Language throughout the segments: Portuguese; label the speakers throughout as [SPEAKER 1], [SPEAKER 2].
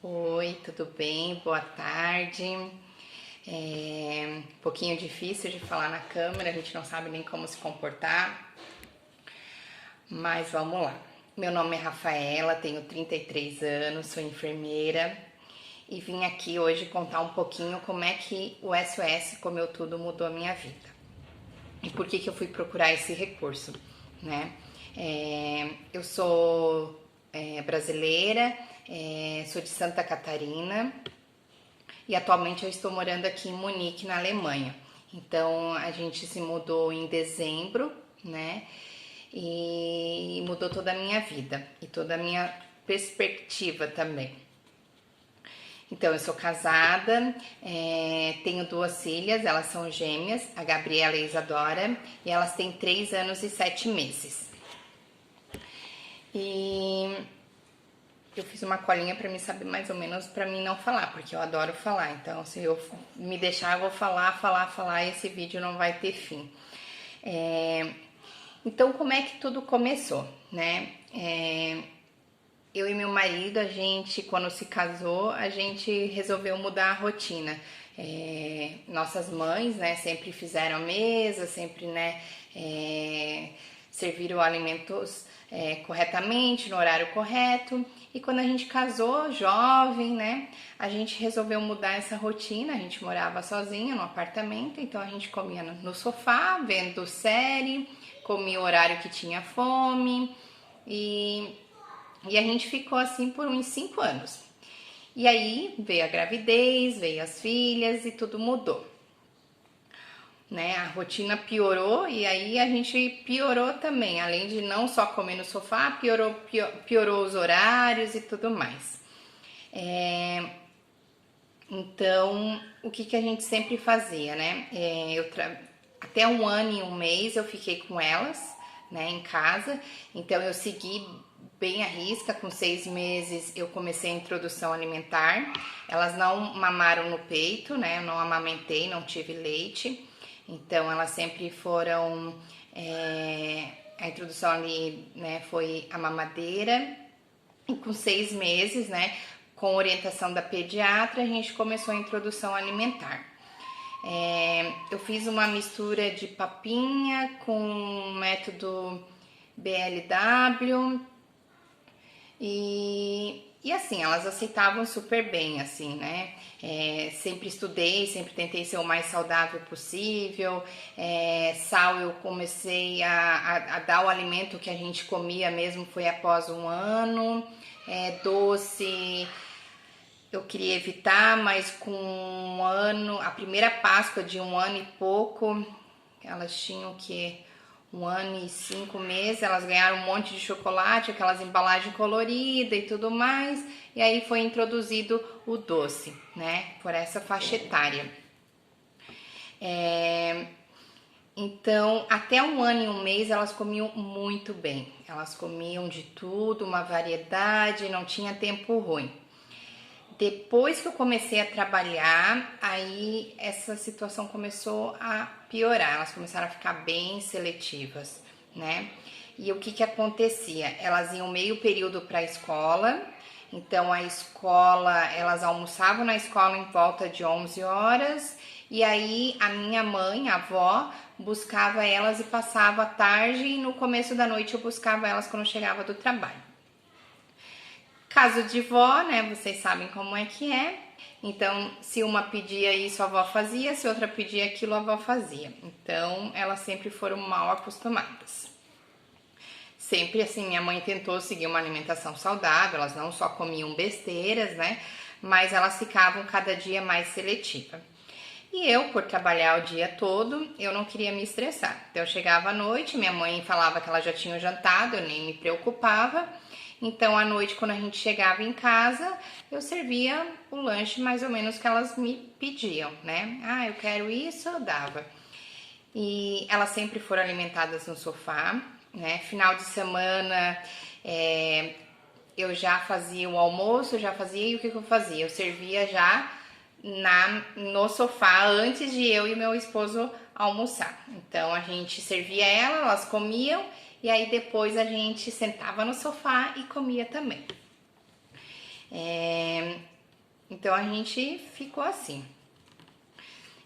[SPEAKER 1] Oi, tudo bem? Boa tarde. Um pouquinho difícil de falar na câmera, a gente não sabe nem como se comportar, mas vamos lá. Meu nome é Rafaela, tenho 33 anos, sou enfermeira e vim aqui hoje contar um pouquinho como é que o SOS Comeu Tudo mudou a minha vida e por que eu fui procurar esse recurso, né? Eu sou brasileira, sou de Santa Catarina e atualmente eu estou morando aqui em Munique, na Alemanha. Então a gente se mudou em dezembro, né? E mudou toda a minha vida e toda a minha perspectiva também. Então, eu sou casada, tenho duas filhas, elas são gêmeas, a Gabriela e a Isadora, e elas têm 3 anos e 7 meses. E eu fiz uma colinha para mim saber mais ou menos para mim não falar, porque eu adoro falar. Então, se eu me deixar, eu vou falar, e esse vídeo não vai ter fim. Então, como é que tudo começou, né? Eu e meu marido, a gente, quando se casou, a gente resolveu mudar a rotina. Nossas mães, né, sempre fizeram a mesa, sempre, né, serviram alimentos corretamente, no horário correto. E quando a gente casou, jovem, né, a gente resolveu mudar essa rotina. A gente morava sozinha no apartamento, então a gente comia no sofá, vendo série, comia o horário que tinha fome e a gente ficou assim por uns 5 anos. E aí veio a gravidez, veio as filhas e tudo mudou. Né? A rotina piorou e aí a gente piorou também. Além de não só comer no sofá, piorou os horários e tudo mais. Então, o que a gente sempre fazia, né? Até 1 ano e 1 mês eu fiquei com elas, né, em casa. Então, eu segui bem à risca. Com 6 meses eu comecei a introdução alimentar. Elas não mamaram no peito, né? Eu não amamentei, não tive leite. Então, elas sempre foram... a introdução ali, né, foi a mamadeira. E com 6 meses, né, com orientação da pediatra, a gente começou a introdução alimentar. Eu fiz uma mistura de papinha com método BLW e assim, elas aceitavam super bem, assim, né? Sempre estudei, sempre tentei ser o mais saudável possível. Sal eu comecei a dar o alimento que a gente comia mesmo, foi após 1 ano. Doce eu queria evitar, mas com 1 ano, a primeira Páscoa de 1 ano e pouco, elas tinham que 1 ano e 5 meses, elas ganharam um monte de chocolate, aquelas embalagens coloridas e tudo mais, e aí foi introduzido o doce, né, por essa faixa etária. Então, até 1 ano e 1 mês elas comiam muito bem, elas comiam de tudo, uma variedade, não tinha tempo ruim. Depois que eu comecei a trabalhar, aí essa situação começou a piorar, elas começaram a ficar bem seletivas, né? E o que acontecia? Elas iam meio período para a escola, então a escola, elas almoçavam na escola em volta de 11 horas, e aí a minha mãe, a avó, buscava elas e passava a tarde, e no começo da noite eu buscava elas quando chegava do trabalho. Caso de vó, né, vocês sabem como é que é. Então, se uma pedia isso, a avó fazia, se outra pedia aquilo, a avó fazia. Então, elas sempre foram mal acostumadas. Sempre assim, minha mãe tentou seguir uma alimentação saudável, elas não só comiam besteiras, né, mas elas ficavam cada dia mais seletivas. E eu, por trabalhar o dia todo, eu não queria me estressar. Então, eu chegava à noite, minha mãe falava que ela já tinha jantado, eu nem me preocupava. Então, à noite, quando a gente chegava em casa, eu servia o lanche mais ou menos que elas me pediam, né? Ah, eu quero isso, eu dava. E elas sempre foram alimentadas no sofá, né? Final de semana, eu já fazia o almoço, e o que eu fazia? Eu servia já no sofá antes de eu e meu esposo almoçar. Então, a gente servia elas comiam, e aí depois a gente sentava no sofá e comia também. Então a gente ficou assim.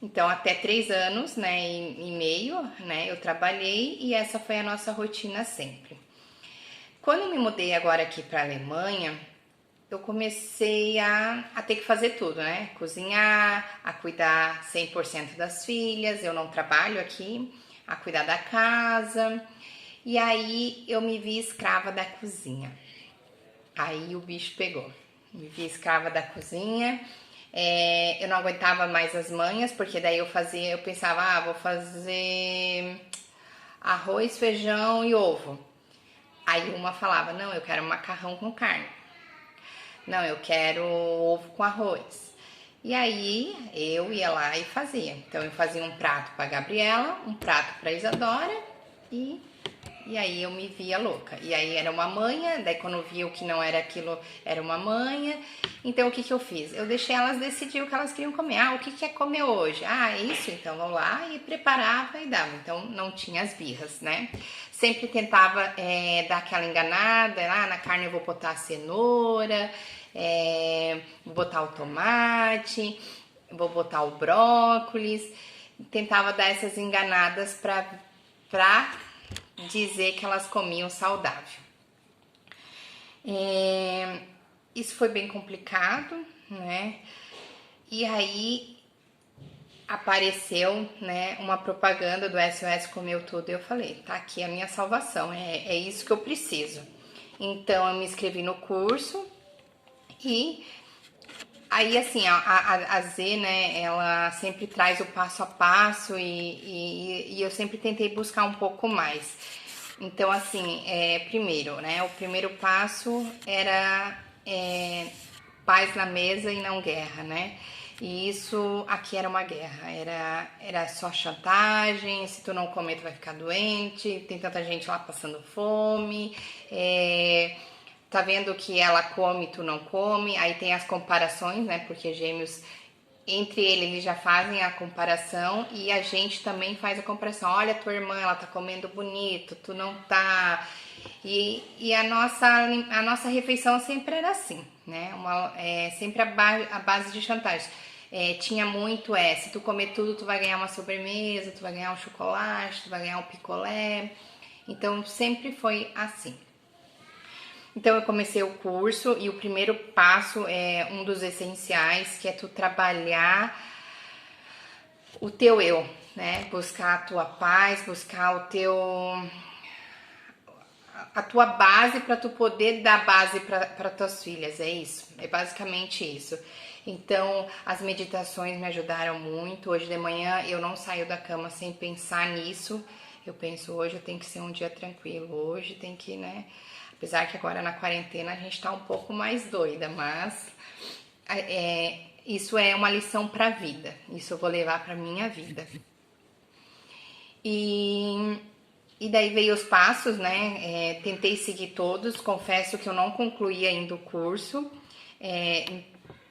[SPEAKER 1] Então até 3 anos, né, e meio, né, eu trabalhei e essa foi a nossa rotina sempre. Quando eu me mudei agora aqui para a Alemanha, eu comecei a ter que fazer tudo, né? Cozinhar, a cuidar 100% das filhas, eu não trabalho aqui, a cuidar da casa. E aí eu me vi escrava da cozinha. Aí o bicho pegou. Me vi escrava da cozinha. Eu não aguentava mais as manhas, porque daí eu pensava, vou fazer arroz, feijão e ovo. Aí uma falava, não, eu quero macarrão com carne. Não, eu quero ovo com arroz. E aí eu ia lá e fazia. Então eu fazia um prato para Gabriela, um prato para Isadora e aí eu me via louca. E aí era uma manha, daí quando viu que não era aquilo, era uma manha. Então o que que eu fiz? Eu deixei elas decidir o que elas queriam comer. O que que é comer hoje? É isso, então vamos lá, e preparava e dava. Então não tinha as birras, né? Sempre tentava dar aquela enganada, na carne eu vou botar a cenoura, vou botar o tomate, vou botar o brócolis. Tentava dar essas enganadas pra dizer que elas comiam saudável. Isso foi bem complicado, né? E aí apareceu, né, uma propaganda do SOS Comeu Tudo e eu falei, tá aqui a minha salvação, é isso que eu preciso. Então eu me inscrevi no curso e aí assim, a Z, né, ela sempre traz o passo a passo e eu sempre tentei buscar um pouco mais. Então assim, primeiro, né, o primeiro passo era paz na mesa e não guerra, né? E isso aqui era uma guerra, era só chantagem, se tu não comer tu vai ficar doente, tem tanta gente lá passando fome, tá vendo que ela come, tu não come, aí tem as comparações, né, porque gêmeos, entre eles já fazem a comparação e a gente também faz a comparação, olha tua irmã, ela tá comendo bonito, tu não tá, e a nossa refeição sempre era assim, né, sempre a base de chantagem. Tinha muito se tu comer tudo tu vai ganhar uma sobremesa, tu vai ganhar um chocolate, tu vai ganhar um picolé, então sempre foi assim. Então eu comecei o curso e o primeiro passo é um dos essenciais, que é tu trabalhar o teu eu, né? Buscar a tua paz, buscar a tua base para tu poder dar base para tuas filhas, é isso. É basicamente isso. Então, as meditações me ajudaram muito. Hoje de manhã eu não saio da cama sem pensar nisso. Eu penso, hoje eu tenho que ser um dia tranquilo, hoje tem que, né? Apesar que agora na quarentena a gente tá um pouco mais doida, mas isso é uma lição pra vida. Isso eu vou levar pra minha vida. E daí veio os passos, né? Tentei seguir todos. Confesso que eu não concluí ainda o curso.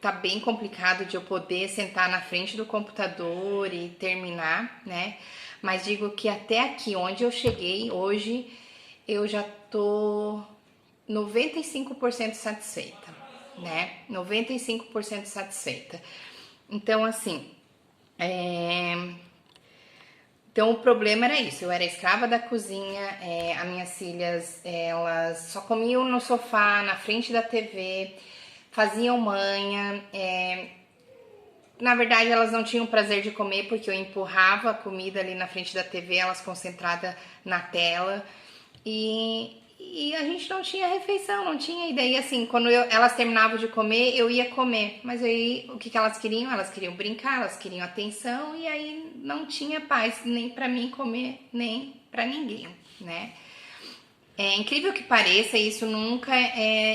[SPEAKER 1] Tá bem complicado de eu poder sentar na frente do computador e terminar, né? Mas digo que até aqui, onde eu cheguei hoje, eu já tô 95% satisfeita, né? 95% satisfeita. Então, assim, então o problema era isso, eu era escrava da cozinha, as minhas filhas, elas só comiam no sofá, na frente da TV, faziam manha, na verdade elas não tinham prazer de comer porque eu empurrava a comida ali na frente da TV, elas concentradas na tela e a gente não tinha refeição, não tinha. E daí assim, quando elas terminavam de comer, eu ia comer. Mas aí o que elas queriam? Elas queriam brincar, elas queriam atenção e aí não tinha paz nem pra mim comer, nem pra ninguém, né? É incrível que pareça, isso nunca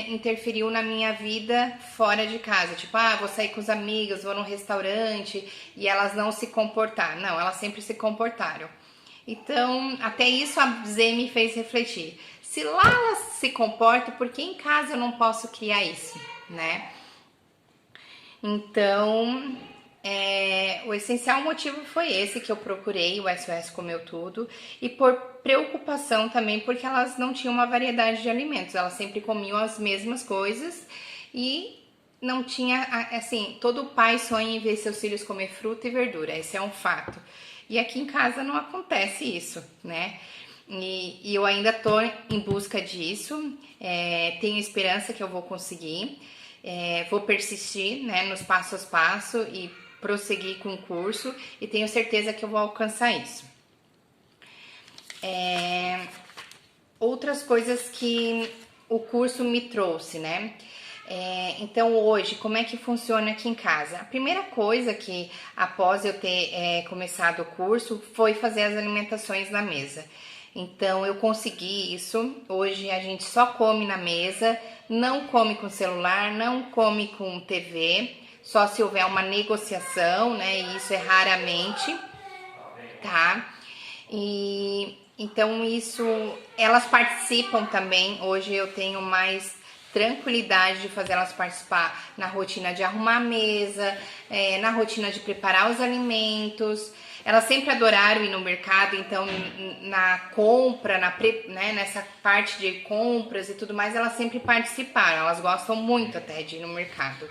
[SPEAKER 1] interferiu na minha vida fora de casa. Tipo, vou sair com os amigos, vou num restaurante e elas não se comportaram. Não, elas sempre se comportaram. Então, até isso a Z me fez refletir. Se lá elas se comportam, por que em casa eu não posso criar isso, né? Então, o essencial motivo foi esse que eu procurei, o SOS Comeu Tudo, e por preocupação também, porque elas não tinham uma variedade de alimentos, elas sempre comiam as mesmas coisas e não tinha, assim, todo pai sonha em ver seus filhos comer fruta e verdura, esse é um fato. E aqui em casa não acontece isso, né? E eu ainda tô em busca disso, tenho esperança que eu vou conseguir, vou persistir, né, nos passo a passo e prosseguir com o curso e tenho certeza que eu vou alcançar isso. Outras coisas que o curso me trouxe, né? Então hoje, como é que funciona aqui em casa? A primeira coisa que após eu ter começado o curso foi fazer as alimentações na mesa. Então eu consegui isso. Hoje a gente só come na mesa, não come com celular, não come com TV, só se houver uma negociação, né? E isso é raramente, tá? E então isso, elas participam também. Hoje eu tenho mais tranquilidade de fazer elas participar na rotina de arrumar a mesa, na rotina de preparar os alimentos. Elas sempre adoraram ir no mercado, então na compra, né, nessa parte de compras e tudo mais, elas sempre participaram. Elas gostam muito até de ir no mercado.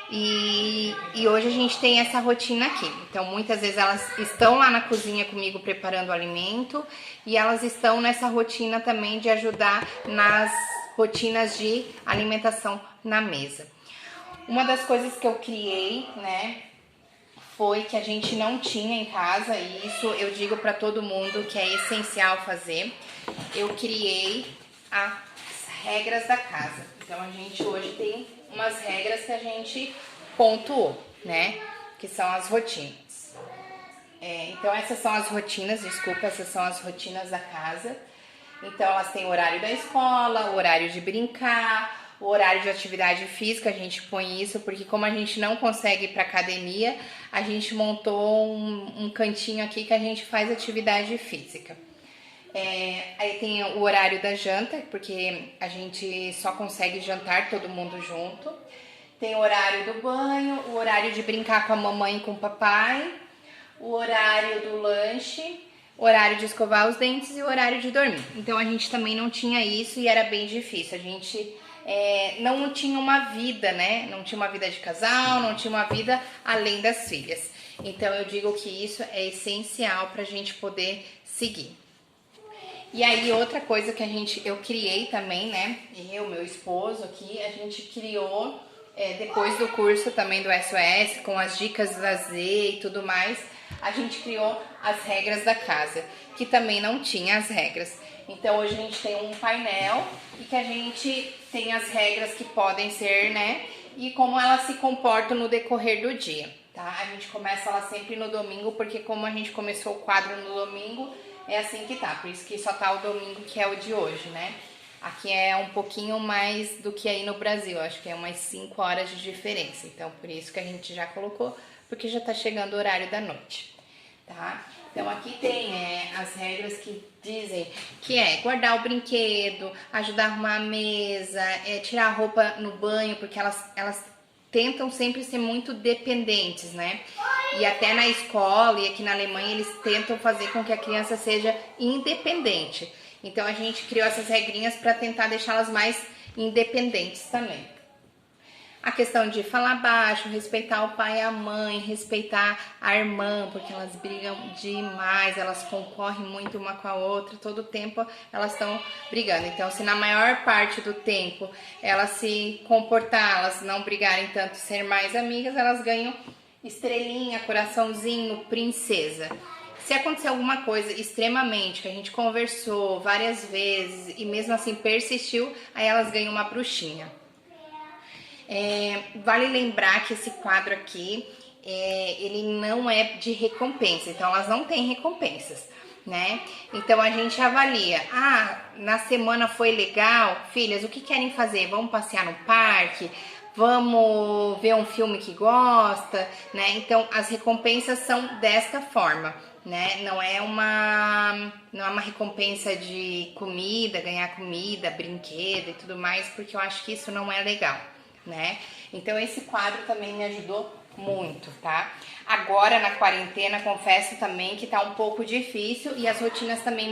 [SPEAKER 1] E hoje a gente tem essa rotina aqui. Então, muitas vezes elas estão lá na cozinha comigo preparando o alimento e elas estão nessa rotina também de ajudar nas rotinas de alimentação na mesa. Uma das coisas que eu criei, né, foi que a gente não tinha em casa, e isso eu digo para todo mundo que é essencial fazer. Eu criei as regras da casa. Então, a gente hoje tem umas regras que a gente pontuou, né? Que são as rotinas. Então, essas são as rotinas, essas são as rotinas da casa. Então, elas têm o horário da escola, o horário de brincar, o horário de atividade física, a gente põe isso, porque como a gente não consegue ir pra academia, a gente montou um cantinho aqui que a gente faz atividade física. Aí tem o horário da janta, porque a gente só consegue jantar todo mundo junto. Tem o horário do banho, o horário de brincar com a mamãe e com o papai, o horário do lanche, o horário de escovar os dentes e o horário de dormir. Então a gente também não tinha isso e era bem difícil. A gente não tinha uma vida, né? Não tinha uma vida de casal, não tinha uma vida além das filhas. Então eu digo que isso é essencial para a gente poder seguir. E aí outra coisa que eu criei também, né? Meu esposo aqui, a gente criou depois do curso também do SOS, com as dicas da Z e tudo mais, a gente criou as regras da casa, que também não tinha as regras. Então hoje a gente tem um painel e que a gente tem as regras que podem ser, né? E como elas se comportam no decorrer do dia, tá? A gente começa ela sempre no domingo, porque como a gente começou o quadro no domingo, é assim que tá. Por isso que só tá o domingo, que é o de hoje, né? Aqui é um pouquinho mais do que aí no Brasil, acho que é umas 5 horas de diferença. Então, por isso que a gente já colocou, porque já tá chegando o horário da noite, tá? Então, aqui tem as regras que dizem que é guardar o brinquedo, ajudar a arrumar a mesa, tirar a roupa no banho, porque elas tentam sempre ser muito dependentes, né? E até na escola e aqui na Alemanha, eles tentam fazer com que a criança seja independente. Então a gente criou essas regrinhas para tentar deixá-las mais independentes também. A questão de falar baixo, respeitar o pai e a mãe, respeitar a irmã, porque elas brigam demais, elas concorrem muito uma com a outra, todo o tempo elas estão brigando. Então, se na maior parte do tempo elas se comportar, elas não brigarem tanto, ser mais amigas, elas ganham estrelinha, coraçãozinho, princesa. Se acontecer alguma coisa extremamente, que a gente conversou várias vezes e mesmo assim persistiu, aí elas ganham uma bruxinha. Vale lembrar que esse quadro aqui, ele não é de recompensa, então elas não têm recompensas, né? Então a gente avalia, na semana foi legal, filhas, o que querem fazer? Vamos passear no parque? Vamos ver um filme que gosta, né? Então as recompensas são desta forma, né? Não é uma recompensa de comida, ganhar comida, brinquedo e tudo mais, porque eu acho que isso não é legal, né? Então esse quadro também me ajudou muito, tá? Agora na quarentena, confesso também que tá um pouco difícil e as rotinas também